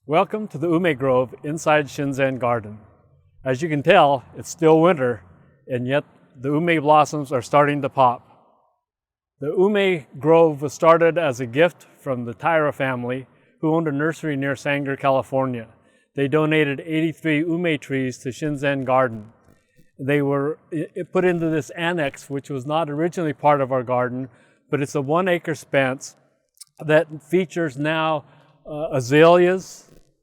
Welcome to the Ume Grove inside Shinzen Garden. As you can tell, it's still winter, and yet the Ume blossoms are starting to pop. The Ume Grove was started as a gift from the Taira family, who owned a nursery near Sanger, California. They donated 83 Ume trees to Shinzen Garden. They were put into this annex, which was not originally part of our garden, but it's a 1 acre expanse that features now azaleas,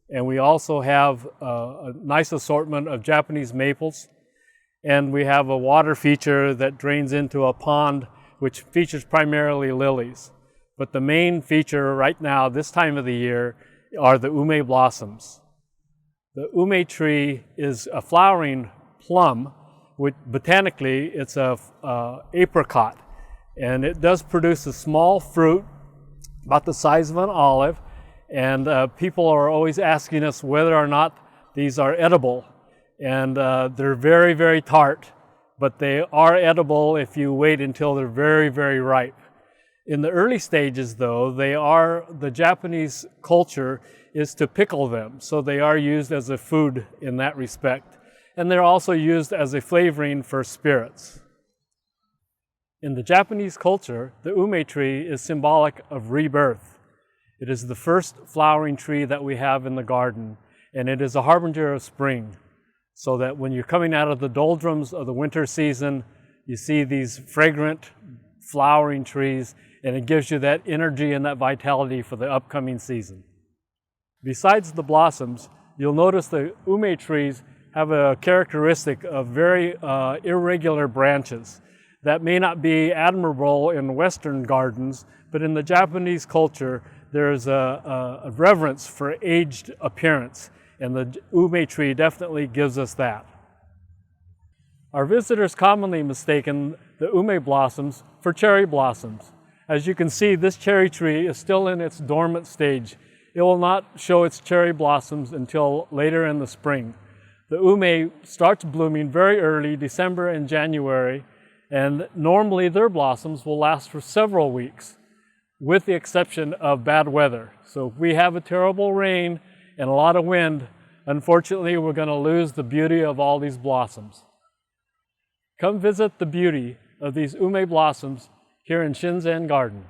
and we also have a nice assortment of Japanese maples. And we have a water feature that drains into a pond, which features primarily lilies. But the main feature right now, this time of the year, are the Ume blossoms. The Ume tree is a flowering plum, which botanically it's a apricot. And it does produce a small fruit, about the size of an olive. And people are always asking us whether or not these are edible. And they're very, very tart, but they are edible if you wait until they're very, very ripe. In the early stages, though, the Japanese culture is to pickle them, so they are used as a food in that respect. And they're also used as a flavoring for spirits. In the Japanese culture, the Ume tree is symbolic of rebirth. It is the first flowering tree that we have in the garden, and it is a harbinger of spring, so that when you're coming out of the doldrums of the winter season, you see these fragrant flowering trees, and it gives you that energy and that vitality for the upcoming season. Besides the blossoms, you'll notice the Ume trees have a characteristic of very irregular branches. That may not be admirable in Western gardens, but in the Japanese culture, there's a reverence for aged appearance, and the Ume tree definitely gives us that. Our visitors commonly mistaken the Ume blossoms for cherry blossoms. As you can see, this cherry tree is still in its dormant stage. It will not show its cherry blossoms until later in the spring. The Ume starts blooming very early, December and January, and normally their blossoms will last for several weeks, with the exception of bad weather. So if we have a terrible rain and a lot of wind, unfortunately we're going to lose the beauty of all these blossoms. Come visit the beauty of these Ume blossoms here in Shinzen Garden.